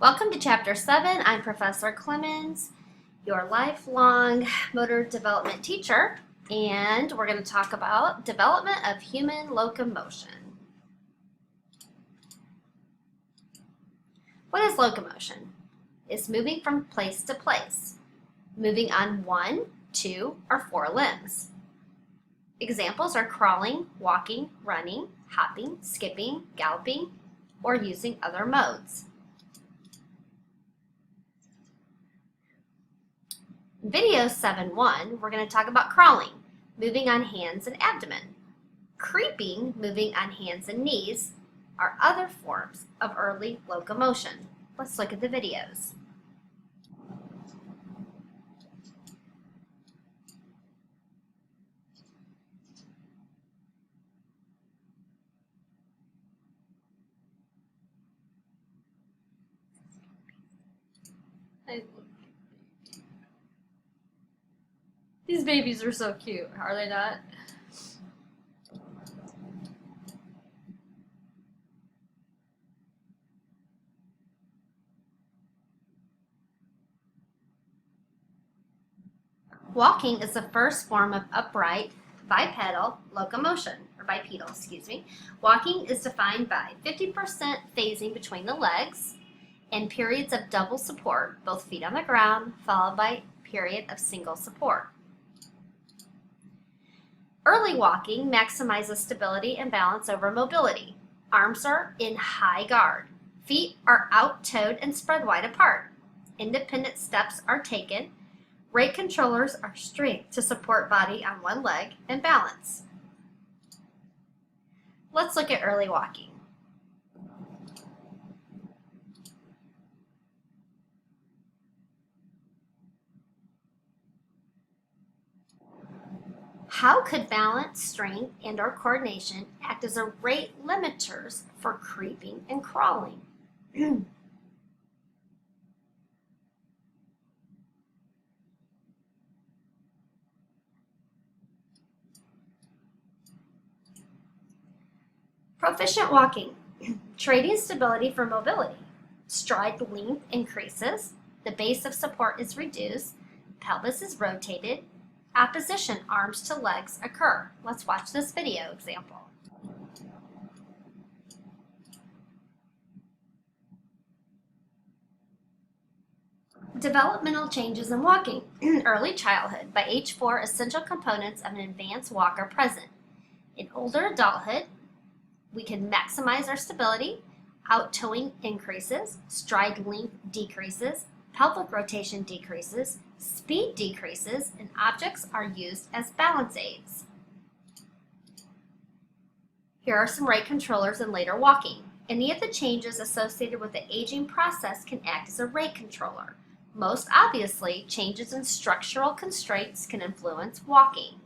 Welcome to Chapter 7. I'm Professor Clemens, your lifelong motor development teacher, and we're going to talk about development of human locomotion. What is locomotion? It's moving from place to place, moving on 1, 2, or 4 limbs. Examples are crawling, walking, running, hopping, skipping, galloping, or using other modes. In video 7.1, we're going to talk about crawling, moving on hands and abdomen. Creeping, moving on hands and knees, are other forms of early locomotion. Let's look at the videos. These babies are so cute, are they not? Walking is the first form of upright bipedal locomotion, or bipedal, excuse me. Walking is defined by 50% phasing between the legs and periods of double support, both feet on the ground, followed by a period of single support. Early walking maximizes stability and balance over mobility. Arms are in high guard. Feet are out-toed and spread wide apart. Independent steps are taken. Rate controllers are strength to support body on one leg and balance. Let's look at early walking. How could balance, strength, and/or coordination act as a rate limiters for creeping and crawling? Proficient walking, trading stability for mobility. Stride length increases, the base of support is reduced, pelvis is rotated, opposition arms to legs occur. Let's watch this video example. Developmental changes in walking. Early childhood. By age 4, essential components of an advanced walk are present. In older adulthood, we can maximize our stability, out-toeing increases, stride length decreases, pelvic rotation decreases, speed decreases, and objects are used as balance aids. Here are some rate controllers in later walking. Any of the changes associated with the aging process can act as a rate controller. Most obviously, changes in structural constraints can influence walking.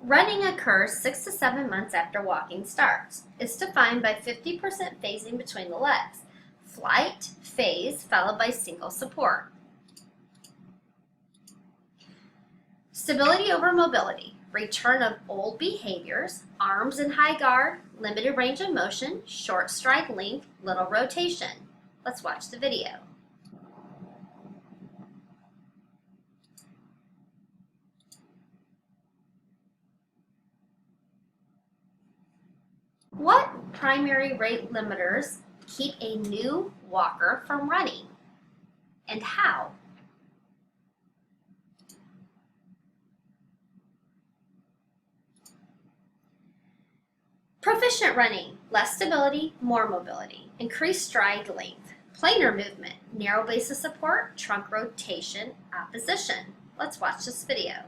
Running occurs 6 to 7 months after walking starts. It's defined by 50% phasing between the legs. Flight, phase, followed by single support. Stability over mobility. Return of old behaviors, arms in high guard, limited range of motion, short stride length, little rotation. Let's watch the video. What primary rate limiters keep a new walker from running, and how? Proficient running, less stability, more mobility. Increased stride length. Planar movement, narrow base of support, trunk rotation, opposition. Let's watch this video.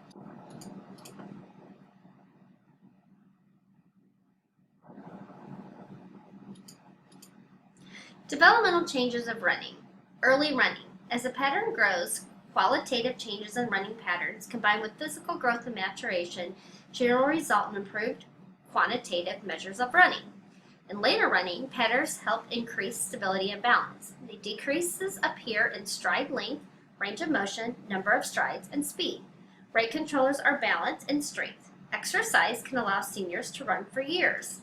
Developmental changes of running. Early running. As a pattern grows, qualitative changes in running patterns combined with physical growth and maturation generally result in improved quantitative measures of running. In later running, patterns help increase stability and balance. The decreases appear in stride length, range of motion, number of strides, and speed. Rate controllers are balance and strength. Exercise can allow seniors to run for years.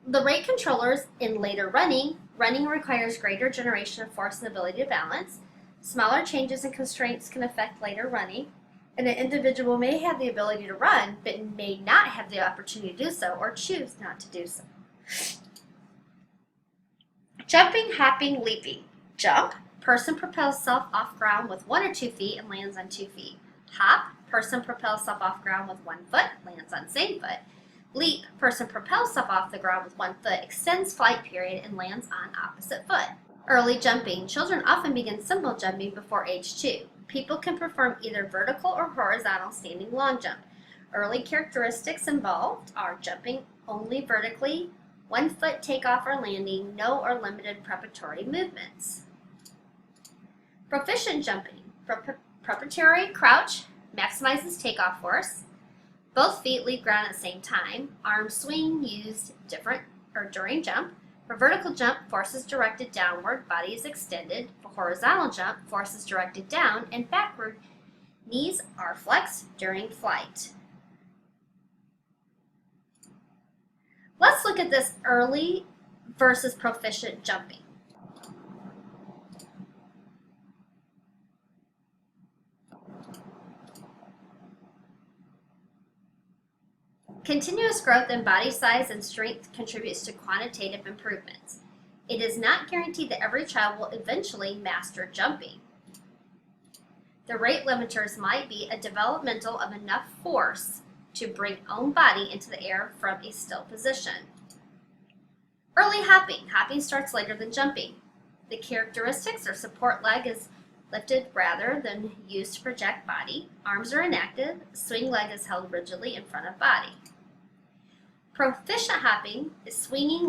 The rate controllers in later running Running requires greater generation of force and ability to balance. Smaller changes and constraints can affect later running, and an individual may have the ability to run, but may not have the opportunity to do so or choose not to do so. Jumping, hopping, leaping. Jump, person propels self off ground with 1 or 2 feet and lands on 2 feet. Hop, person propels self off ground with 1 foot, lands on same foot. Leap, person propels self off the ground with 1 foot, extends flight period, and lands on opposite foot. Early jumping. Children often begin simple jumping before age 2. People can perform either vertical or horizontal standing long jump. Early characteristics involved are jumping only vertically, 1 foot takeoff or landing, no or limited preparatory movements. Proficient jumping. Preparatory crouch maximizes takeoff force. Both feet leave ground at the same time. Arm swing used during jump. For vertical jump, force is directed downward, body is extended. For horizontal jump, force is directed down and backward. Knees are flexed during flight. Let's look at this early versus proficient jumping. Continuous growth in body size and strength contributes to quantitative improvements. It is not guaranteed that every child will eventually master jumping. The rate limiters might be a developmental of enough force to bring own body into the air from a still position. Early hopping. Hopping starts later than jumping. The characteristics are support leg is lifted rather than used to project body. Arms are inactive. Swing leg is held rigidly in front of body. Proficient hopping is swinging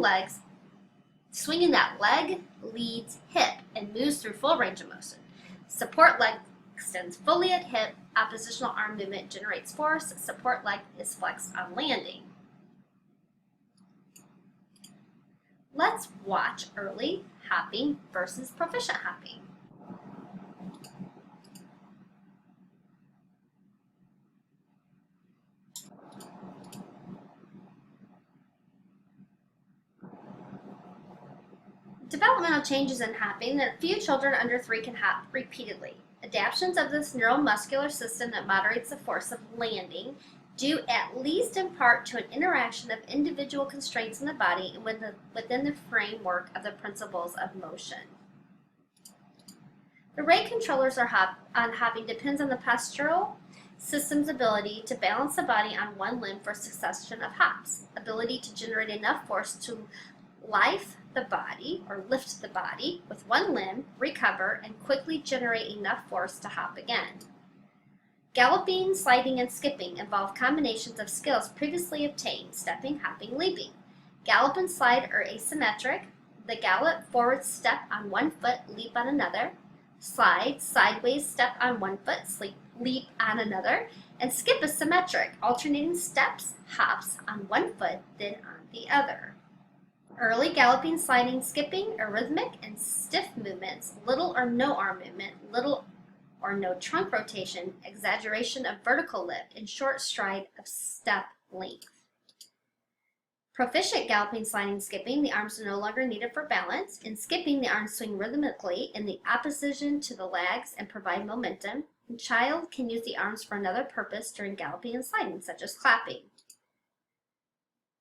that leg leads hip and moves through full range of motion. Support leg extends fully at hip. Oppositional arm movement generates force. Support leg is flexed on landing. Let's watch early hopping versus proficient hopping. Developmental changes in hopping. A few children under 3 can hop repeatedly. Adaptations of this neuromuscular system that moderates the force of landing, due at least in part to an interaction of individual constraints in the body and within the framework of the principles of motion. The rate controllers on hopping depends on the postural system's ability to balance the body on one limb for a succession of hops, ability to generate enough force to lift the body with one limb, recover, and quickly generate enough force to hop again. Galloping, sliding, and skipping involve combinations of skills previously obtained: stepping, hopping, leaping. Gallop and slide are asymmetric. The gallop, forward step on 1 foot, leap on another. Slide, sideways step on 1 foot, leap on another. And skip is symmetric, alternating steps, hops on 1 foot, then on the other. Early galloping, sliding, skipping are rhythmic and stiff movements, little or no arm movement, little or no trunk rotation, exaggeration of vertical lift, and short stride of step length. Proficient galloping, sliding, skipping, the arms are no longer needed for balance. In skipping, the arms swing rhythmically in the opposition to the legs and provide momentum. The child can use the arms for another purpose during galloping and sliding, such as clapping.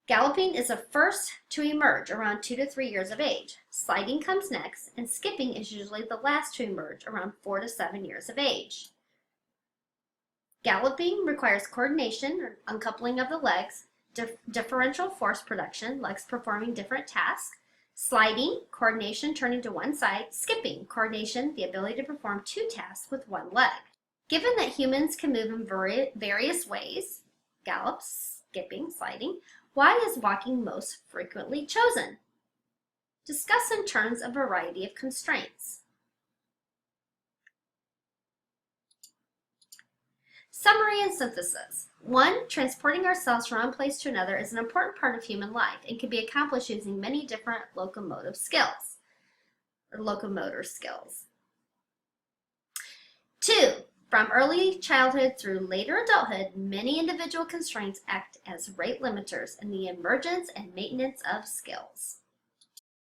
Galloping is the first to emerge around 2 to 3 years of age. Sliding comes next, and skipping is usually the last to emerge around 4 to 7 years of age. Galloping requires coordination or uncoupling of the legs, differential force production, legs performing different tasks. Sliding, coordination turning to one side. Skipping, coordination, the ability to perform 2 tasks with 1 leg. Given that humans can move in various ways, gallop, skipping, sliding, why is walking most frequently chosen? Discuss in terms of a variety of constraints. Summary and synthesis. 1. Transporting ourselves from one place to another is an important part of human life and can be accomplished using many different locomotor skills. 2. From early childhood through later adulthood, many individual constraints act as rate limiters in the emergence and maintenance of skills.